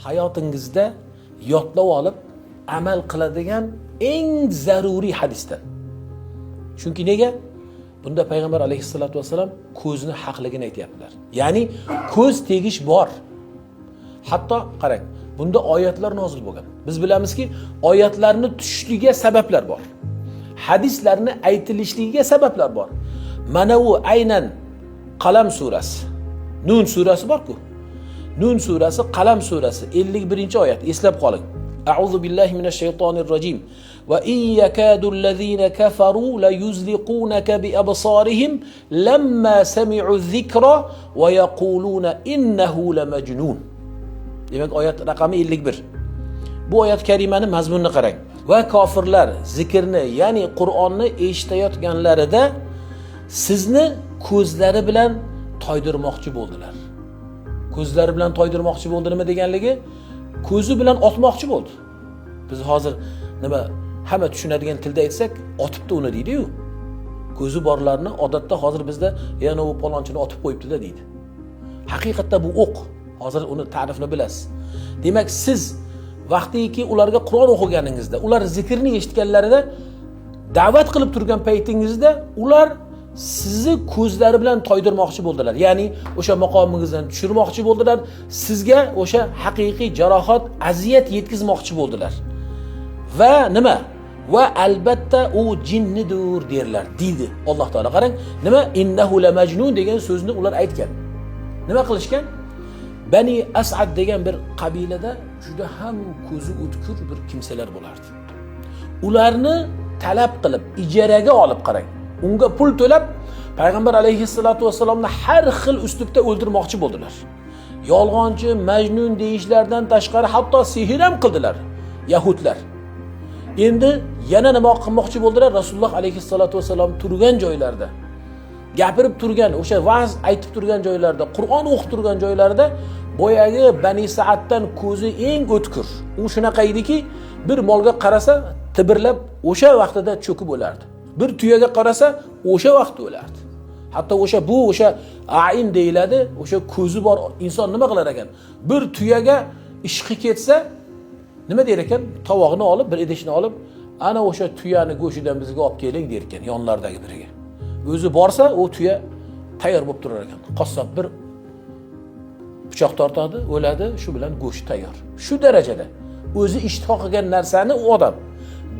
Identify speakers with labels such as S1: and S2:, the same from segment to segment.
S1: hayotingizda yodlab olib amal qiladigan eng zaruriy hadisdan. Chunki nega? Bunda payg'ambar alayhisolatu vasallam ko'zni haqligini aytayaptilar. Ya'ni ko'z tegish bor. Hatto qarang, bunda oyatlar nozil bo'lgan. Biz bilamizki, oyatlarni tushishligiga sabablar bor. Hadislarni aytilishligiga sabablar bor. Mana u aynan Qalam surasi, Nun surasi bor-ku. Nun surasi, Qalam surasi 51-oyat, eslab qoling. A'udhu billahi minash shaytonir rajim. Va in yakadu allazina kafaru la yuzliqunaka bi absarihim lamma sami'u dhikra wa yaquluna innahu la majnun. Demak, oyat raqami 51. Bu oyat karimani mazmunini qarang. Va kofirlar zikrni, ya'ni Qur'onni eshitayotganlarida sizni ko'zlari bilan toydirmoqchi bo'ldilar. Ko'zlari bilan toydirmoqchi bo'ldi nima deganligi? Ko'zi bilan otmoqchi bo'ldi. Biz hozir nima hamma tushunadigan tilda aytsak, otibdi uni deydi-yu. Ko'zi borlarni odatda hozir bizda yana u palonchini otib qo'yibdi-da deydi. Haqiqatda bu o'q. Hozir uni ta'rifini bilasiz. Demak, siz vaqtiki ularga Qur'on o'qiganingizda, ular zikrni eshitganlarida da'vat qilib turgan paytingizda ular sizni ko'zlari bilan toydirmoqchi bo'ldilar. Ya'ni o'sha maqomingizdan tushirmoqchi bo'ldilar. Sizga o'sha haqiqiy jarohat, aziyat yetkazmoqchi bo'ldilar. Va nima? Va albatta u jinnidir derlar, deydi Alloh taolo. Qarang, nima? Innahu la majnun degan so'zni ular aytgan. Nima qilishgan? Bani As'ad degan bir qabilada juda ham ko'zi o'tkir bir kimsalar bo'lardi. Ularni talab qilib, ijaraga olib qarang. Unga pul to'lab payg'ambar alayhissalatu vasallamni har xil uslubda o'ldirmoqchi bo'ldilar. Yolg'onchi, majnun deyishlardan tashqari hatto sehr ham qildilar yahudlar. Endi yana nima qilmoqchi bo'ldilar? Rasululloh alayhissalatu vasallam turgan joylarda, gapirib turgan, o'sha va'z aytib turgan joylarda, Qur'on o'qib turgan joylarda boyagi Bani Sa'addan ko'zi eng o'tkir. U shunaqa ediki, bir molga qarasa tibirlab o'sha vaqtida cho'kib o'lardi. Bir tuyaga qarasa o'sha vaqtda o'lardi. Hatto o'sha ayn deyiladi, o'sha ko'zi bor inson nima qilar ekan? Bir tuyaga ishqi ketsa nima der ekan? Tovog'ini olib, bir idishni olib, ana o'sha tuyani go'shidan bizga olib keling der ekan yonlardagi biriga. O'zi borsa, u tuya tayyor bo'lib turar ekan. Qassob bir pichoq tortadi, o'ladi, shu bilan go'sht tayyor. Shu darajada o'zi ishtiho qilgan narsani u odam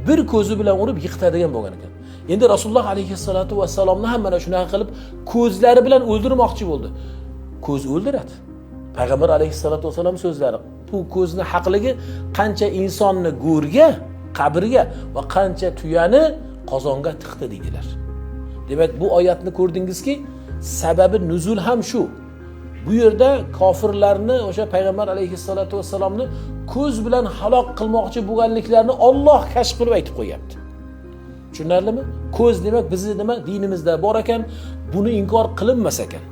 S1: bir ko'zi bilan urib yiqitadigan bo'lgan ekan. Endi Rasululloh alayhissalatu vasallamni ham mana shunaqa qilib ko'zlari bilan o'ldirmoqchi bo'ldi. Ko'z o'ldiradi. Payg'ambar alayhissalatu vasallam so'zlari. Bu ko'zni haqligi qancha insonni go'rga, qabrga va qancha tuyani qozonga tiqdi dedilar. Demak, bu oyatni ko'rdingizki, sababi nuzul ham shu. Bu yerda kofirlarni o'sha payg'ambar alayhissalatu vasallamni ko'z bilan halok qilmoqchi bo'lganliklarini Alloh kashf qilib aytib qo'yapti. Tushunarlimi? Ko'z demak bizni nima dinimizda bor ekan, buni inkor qilinmas ekan.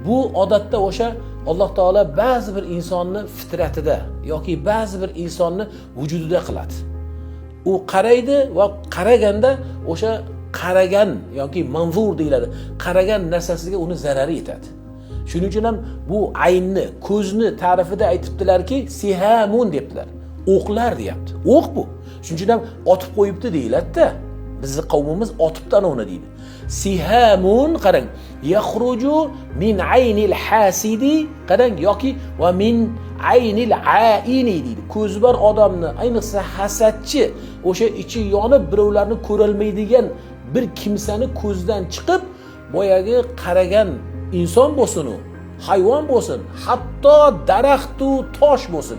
S1: Bu odatda o'sha Alloh taolo ba'zi bir insonni fitratida yoki ba'zi bir insonni vujudida qiladi. U qaraydi va qaraganda o'sha qaragan yoki manzur deyiladi. Qaragan narsasiga uni zarari yetadi. Shuning uchun ham bu aynni, ko'zni ta'rifida aytibdilarki, sihamun debdilar. O'qlar deyapti. O'q bu. Shuning uchun ham otib qo'yibdi deyiladi-da. Bizning qavmimiz otibdan uni deydi. Sihamun qarang, yakhruju min aynil hasidi, qarang, yoki va min aynil aini deydi. Ko'zi bor odamni, ayniqsa hasadchi, o'sha ichi yonib birovlarni ko'rolmaydigan bir kimsani ko'zdan chiqib, boyagi qaragan inson bo'lsin u, hayvon bo'lsin, hatto daraxt u tosh bo'lsin,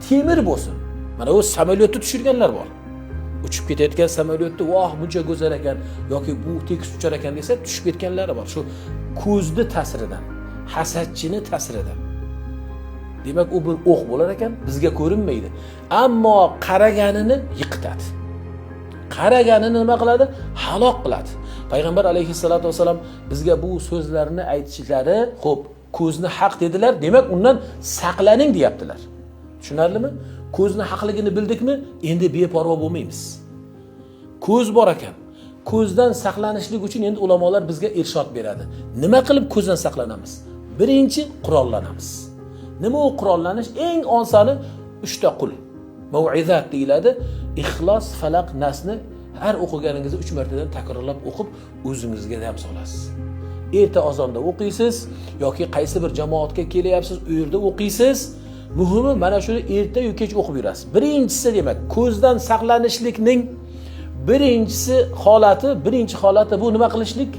S1: temir bo'lsin. Mana u samolyotni tushirganlar bor. Uchib ketayotgan samolyotni, voh, buncha go'zal ekan yoki bu tekis uchar ekan desa, tushib ketganlari bor. Shu ko'zni ta'siridan, hasadchini ta'siridan. Demak, u bir o'q bo'lar ekan, bizga ko'rinmaydi. Ammo qaraganini yiqitadi. Qaraganini nima qiladi? Halok qiladi. Payg'ambar alayhissalatu vasallam bizga bu so'zlarni aytishlari, xo'p, ko'zni haq dedilar, demak undan saqlaning deyaptilar. Tushunarlimi? Ko'zni haqligini bildikmi? Endi beparvo bo'lmaymiz. Ko'z bor ekan. Ko'zdan saqlanishlik uchun endi ulamolar bizga irshod beradi. Nima qilib ko'zdan saqlanamiz? Birinchi, qurollanamiz. Nima u qurollanish? Eng osoni 3 ta qul. Mau'izat deyiladi. Ixlos, falaq, nasni har o'qiganingizda 3 martadan takrorlab o'qib, o'zingizga dam solasiz. Erta azonda o'qiysiz yoki qaysi bir jamoatga kelyapsiz, u yerda o'qiysiz. Muhimi mana shuni erta yoki kech o'qib yurasiz. Birinchisi demak, ko'zdan saqlanishlikning birinchi holati bu nima qilishlik?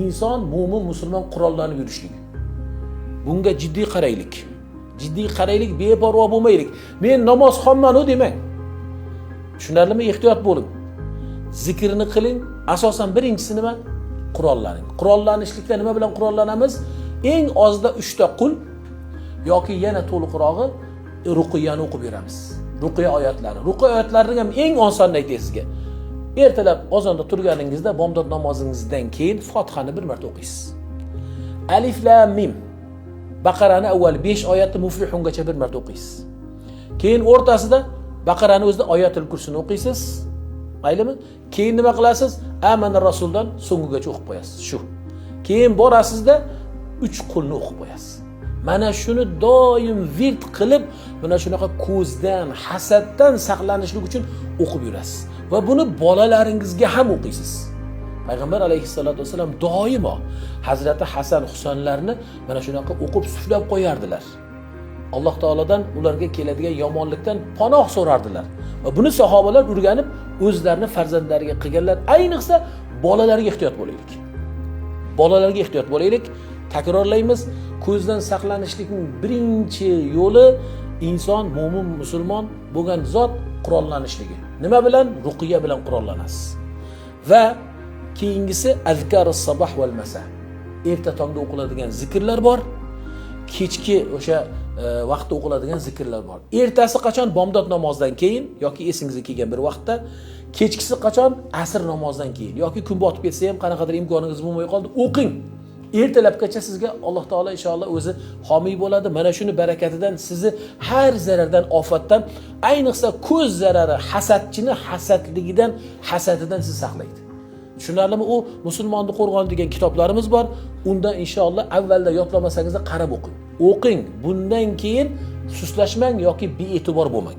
S1: Inson, mo'min, musulmon qurollanib yurishlik. Bunga jiddiy qaraylik. Jiddiy qaraylik, beparvo bo'lmaylik. Men namozxonman-u demang. Tushunarlimi? Ehtiyot bo'ling. Zikrni qiling. Asosan birinchisi nima? Qurollaning. Qurollanishlikda nima bilan qurollanamiz? Eng ozda 3 ta qul yoki yana to'liqrog'i ruqiyani o'qib yuramiz. Ruqiya oyatlari. Ruqiya oyatlarining ham eng osonini aytay sizga. Ertalab ozonda turganingizda bomdod namozingizdan keyin Fotihani bir marta o'qiysiz. Alif lam mim. Baqarani avval 5 oyatni Muflihungacha bir marta o'qiysiz. Keyin o'rtasida Baqarani o'zida oyatul kursini o'qiysiz. Maylimi? Keyin nima qilasiz? Amanar Rasuldan so'ngigacha o'qib qo'yasiz. Shu. Keyin borasizda 3 qulni o'qib qo'yasiz. Mana shuni doim virt qilib, mana shunaqa ko'zdan, hasaddan saqlanishlik uchun o'qib yurasiz. Va buni bolalaringizga ham o'qiysiz. Payg'ambar alayhissalatu vasallam doimo Hazrati Hasan Husanlarni mana shunaqa o'qib suflab qo'yardilar. Alloh taolodan ularga keladigan yomonlikdan panoh so'rardilar. Va buni sahobalar o'rganib, o'zlarini farzandlariga qilganlar. Ayniqsa bolalarga ehtiyot bo'laylik. Bolalarga ehtiyot bo'laylik. Takrorlaymiz, ko'zdan saqlanishlikning birinchi yo'li inson, mo'min, musulmon bo'lgan zot qurollanishligi. Nima bilan? Ruqiya bilan qurollanasiz. Va keyingisi azkarus sabah val masa. Erta tongda o'qiladigan zikrlar bor. Kechki o'sha vaqtda o'qiladigan zikrlar bor. Ertasi qachon? Bomdod namozidan keyin yoki esingizga kelgan bir vaqtda. Kechkisi qachon? Asr namozidan keyin yoki kun botib ketsa ham qanaqadir imkoningiz bo'lmay qoldi, o'qing. Ertalabgacha sizga Alloh taolo inshaalloh o'zi homiy bo'ladi. Mana shuni barakatidan sizni har zarardan, ofatdan, ayniqsa ko'z zarari, hasadchini hasadidan sizni saqlaydi. Tushunarlimi? U musulmonni qo'rg'on degan kitoblarimiz bor. Unda inshaalloh avvalda yodlamasangiz qarab o'qing. O'qing. Bundan keyin suslashmang yoki bee'tibor bo'lmang.